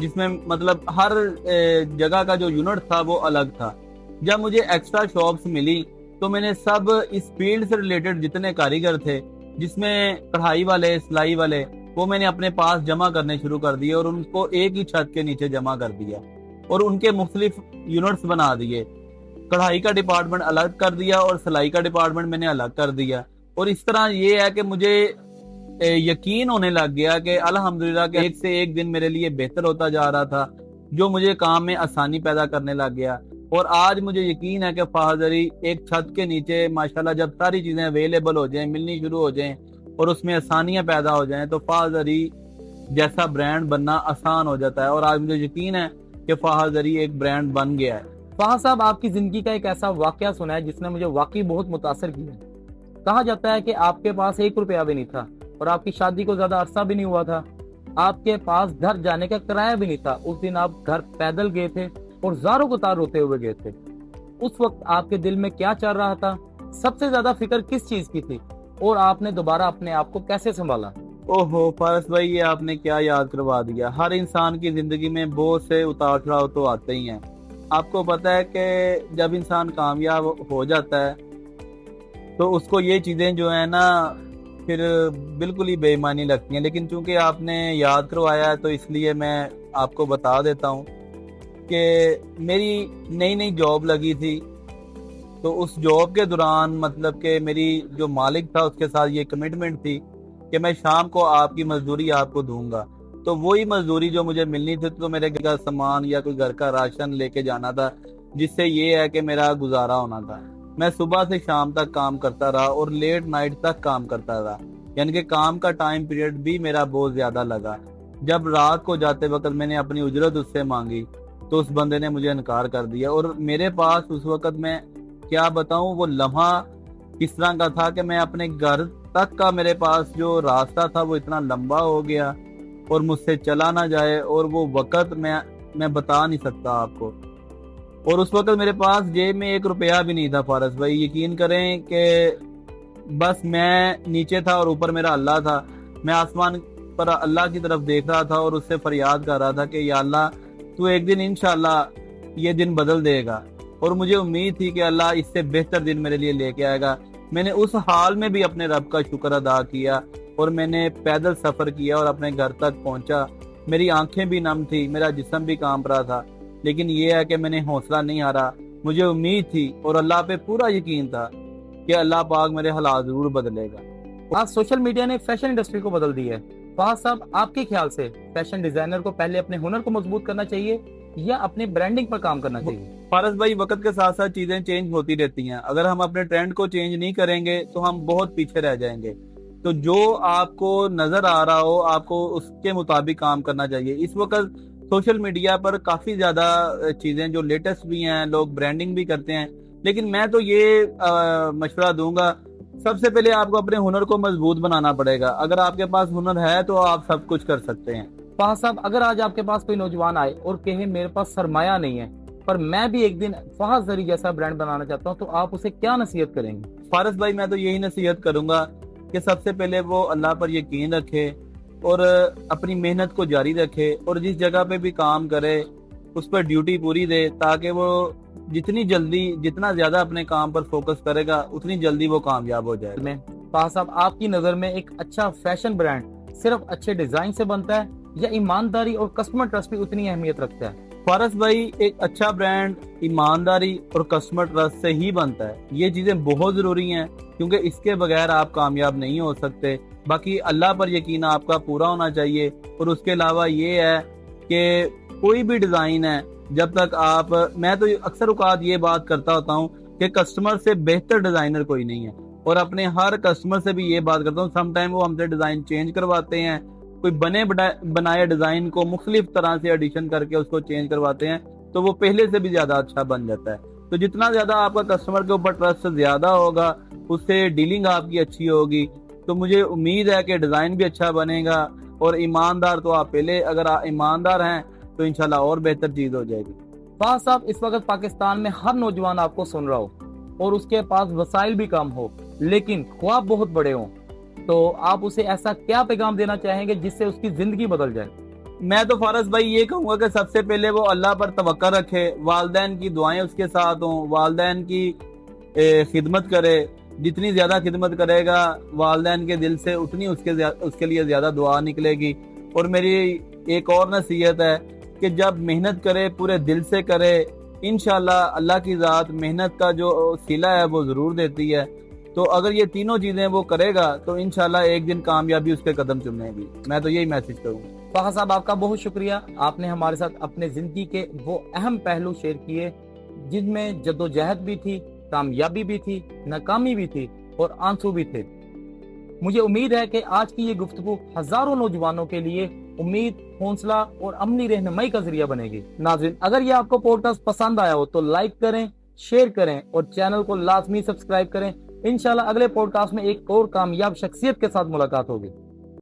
جس میں مطلب ہر جگہ کا جو یونٹ تھا وہ الگ تھا۔ جب مجھے ایکسٹرا شاپس ملی تو میں نے سب اس فیلڈ سے ریلیٹڈ جتنے کاریگر تھے، جس میں کڑھائی والے، سلائی والے، وہ میں نے اپنے پاس جمع کرنے شروع کر دیے اور ان کو ایک ہی چھت کے نیچے جمع کر دیا اور ان کے مختلف یونٹس بنا دیے۔ کڑھائی کا ڈپارٹمنٹ الگ کر دیا اور سلائی کا ڈپارٹمنٹ میں نے الگ کر دیا، اور اس طرح یہ ہے کہ مجھے یقین ہونے لگ گیا کہ الحمدللہ کہ ایک سے ایک دن میرے لیے بہتر ہوتا جا رہا تھا، جو مجھے کام میں آسانی پیدا کرنے لگ گیا۔ اور آج مجھے یقین ہے کہ فہد ایک چھت کے نیچے ماشاءاللہ جب ساری چیزیں اویلیبل ہو جائیں، ملنی شروع ہو جائیں اور اس میں آسانیاں پیدا ہو جائیں تو فہد جیسا برانڈ بننا آسان ہو جاتا ہے، اور آج مجھے یقین ہے کہ فہد ایک برانڈ بن گیا ہے۔ فہد صاحب، آپ کی زندگی کا ایک ایسا واقعہ سنا ہے جس نے مجھے واقعی بہت متاثر کیا ہے۔ کہا جاتا ہے کہ آپ کے پاس 1 روپیہ بھی نہیں تھا اور آپ کی شادی کو زیادہ عرصہ بھی نہیں ہوا تھا، آپ کے پاس گھر جانے کا کرایہ بھی نہیں تھا، اس دن آپ گھر پیدل گئے تھے اور زاروں کو تار روتے ہوئے گئے تھے۔ اس وقت آپ کے دل میں کیا چل رہا تھا؟ سب سے زیادہ فکر کس چیز کی تھی اور آپ نے دوبارہ اپنے آپ کو کیسے سنبھالا؟ اوہو فارس بھائی، یہ آپ نے کیا یاد کروا دیا۔ ہر انسان کی زندگی میں بہت سے اتار چڑھاؤ تو آتے ہی ہیں۔ آپ کو پتا ہے کہ جب انسان کامیاب ہو جاتا ہے تو اس کو یہ چیزیں جو ہیں نا پھر بالکل ہی بے معنی لگتی ہیں، لیکن چونکہ آپ نے یاد کروایا ہے تو اس لیے میں آپ کو بتا دیتا ہوں کہ میری نئی نئی جاب لگی تھی، تو اس جاب کے دوران مطلب کہ میری جو مالک تھا اس کے ساتھ یہ کمٹمنٹ تھی کہ میں شام کو آپ کی مزدوری آپ کو دوں گا، تو وہی مزدوری جو مجھے ملنی تھی تو میرے گھر کا سامان یا کوئی گھر کا راشن لے کے جانا تھا، جس سے یہ ہے کہ میرا گزارا ہونا تھا۔ میں صبح سے شام تک کام کرتا رہا اور لیٹ نائٹ تک کام کرتا رہا، یعنی کہ کام کا ٹائم پیریڈ بھی میرا بہت زیادہ لگا۔ جب رات کو جاتے وقت میں نے اپنی اجرت اس سے مانگی تو اس بندے نے مجھے انکار کر دیا، اور میرے پاس اس وقت میں کیا بتاؤں وہ لمحہ کس طرح کا تھا کہ میں اپنے گھر تک کا میرے پاس جو راستہ تھا وہ اتنا لمبا ہو گیا اور مجھ سے چلا نہ جائے، اور وہ وقت میں بتا نہیں سکتا آپ کو۔ اور اس وقت میرے پاس جیب میں 1 روپیہ بھی نہیں تھا فارس بھائی، یقین کریں کہ بس میں نیچے تھا اور اوپر میرا اللہ تھا۔ میں آسمان پر اللہ کی طرف دیکھ رہا تھا اور اس سے فریاد کر رہا تھا کہ یا اللہ تو ایک دن انشاءاللہ یہ دن بدل دے گا، اور مجھے امید تھی کہ اللہ اس سے بہتر دن میرے لیے لے کے آئے گا۔ میں نے اس حال میں بھی اپنے رب کا شکر ادا کیا اور میں نے پیدل سفر کیا اور اپنے گھر تک پہنچا۔ میری آنکھیں بھی نم تھی، میرا جسم بھی کانپ رہا تھا، لیکن یہ ہے کہ میں نے حوصلہ نہیں ہارا۔ مجھے امید تھی اور اللہ پہ پورا یقین تھا کہ اللہ پاک میرے حالات ضرور بدلے گا۔ آج سوشل میڈیا نے فیشن انڈسٹری کو بدل دی ہے۔ فہد صاحب، آپ کے خیال سے فیشن ڈیزائنر کو پہلے اپنے ہنر کو مضبوط کرنا چاہیے یا اپنے برانڈنگ پر کام کرنا چاہیے؟ فارس بھائی، وقت کے ساتھ ساتھ چیزیں چینج ہوتی رہتی ہیں، اگر ہم اپنے ٹرینڈ کو چینج نہیں کریں گے تو ہم بہت پیچھے رہ جائیں گے۔ تو جو آپ کو نظر آ رہا ہو آپ کو اس کے مطابق کام کرنا چاہیے۔ اس وقت سوشل میڈیا پر کافی زیادہ چیزیں جو لیٹسٹ بھی ہیں، لوگ برانڈنگ بھی کرتے ہیں، لیکن میں تو یہ مشورہ دوں گا سب سے پہلے آپ کو اپنے ہنر کو مضبوط بنانا پڑے گا۔ اگر آپ کے پاس ہنر ہے تو آپ سب کچھ کر سکتے ہیں۔ فہد صاحب، اگر آج آپ کے پاس کوئی نوجوان آئے اور کہے میرے پاس سرمایہ نہیں ہے پر میں بھی ایک دن فہد زری جیسا برانڈ بنانا چاہتا ہوں، تو آپ اسے کیا نصیحت کریں گے؟ فارس بھائی، میں تو یہی نصیحت کروں گا کہ سب سے پہلے وہ اللہ پر یقین رکھے اور اپنی محنت کو جاری رکھے، اور جس جگہ پہ بھی کام کرے اس پر ڈیوٹی پوری دے، تاکہ وہ جتنا زیادہ اپنے کام پر فوکس کرے گا اتنی جلدی وہ کامیاب ہو جائے گا۔ فہد صاحب، آپ کی نظر میں ایک اچھا فیشن برانڈ صرف اچھے ڈیزائن سے بنتا ہے یا ایمانداری اور کسٹمر ٹرسٹ بھی اتنی اہمیت رکھتا ہے؟ فارس بھائی، ایک اچھا برانڈ ایمانداری اور کسٹمر ٹرسٹ سے ہی بنتا ہے۔ یہ چیزیں بہت ضروری ہیں کیونکہ اس کے بغیر آپ کامیاب نہیں ہو سکتے۔ باقی اللہ پر یقین آپ کا پورا ہونا چاہیے، اور اس کے علاوہ یہ ہے کہ کوئی بھی ڈیزائن ہے جب تک میں تو اکثر اوقات یہ بات کرتا ہوتا ہوں کہ کسٹمر سے بہتر ڈیزائنر کوئی نہیں ہے، اور اپنے ہر کسٹمر سے بھی یہ بات کرتا ہوں، سم ٹائم وہ ہم سے ڈیزائن چینج کرواتے ہیں، کوئی بنائے ڈیزائن کو مختلف طرح سے ایڈیشن کر کے اس کو چینج کرواتے ہیں، تو وہ پہلے سے بھی زیادہ اچھا بن جاتا ہے۔ تو جتنا زیادہ آپ کا کسٹمر کے اوپر ٹرسٹ زیادہ ہوگا، اس سے ڈیلنگ آپ کی اچھی ہوگی، تو مجھے امید ہے کہ ڈیزائن بھی اچھا بنے گا، اور ایماندار تو آپ پہلے اگر آپ ایماندار ہیں تو انشاءاللہ اور بہتر چیز ہو جائے گی۔ فہد صاحب، اس وقت پاکستان میں ہر نوجوان آپ کو سن رہا ہو اور اس کے پاس وسائل بھی کم ہو لیکن خواب بہت بڑے ہوں، تو آپ اسے ایسا کیا پیغام دینا چاہیں گے جس سے اس کی زندگی بدل جائے؟ میں تو فارس بھائی یہ کہوں گا کہ سب سے پہلے وہ اللہ پر توقع رکھے، والدین کی دعائیں اس کے ساتھ ہوں، والدین کی خدمت کرے، جتنی زیادہ خدمت کرے گا والدین کے دل سے اتنی اس کے لیے زیادہ دعا نکلے گی۔ اور میری ایک اور نصیحت ہے کہ جب محنت کرے پورے دل سے کرے، انشاءاللہ اللہ کی ذات محنت کا جو صلہ ہے وہ ضرور دیتی ہے۔ تو اگر یہ تینوں چیزیں وہ کرے گا تو انشاءاللہ ایک دن کامیابی اس کے قدم چومے گی۔ میں تو یہی میسج کروں گا۔ فہد صاحب آپ کا بہت شکریہ، آپ نے ہمارے ساتھ اپنے زندگی کے وہ اہم پہلو شیئر کیے جن میں جدوجہد بھی تھی، کامیابی بھی تھی، ناکامی بھی تھی اور آنسو بھی تھے۔ مجھے امید ہے کہ آج کی یہ گفتگو ہزاروں نوجوانوں کے لیے امید، حوصلہ اور عملی رہنمائی کا ذریعہ بنے گی۔ ناظرین، اگر یہ آپ کو پوڈ کاسٹ پسند آیا ہو تو لائک کریں، شیئر کریں اور چینل کو لازمی سبسکرائب کریں۔ انشاءاللہ اگلے پوڈ کاسٹ میں ایک اور کامیاب شخصیت کے ساتھ ملاقات ہوگی۔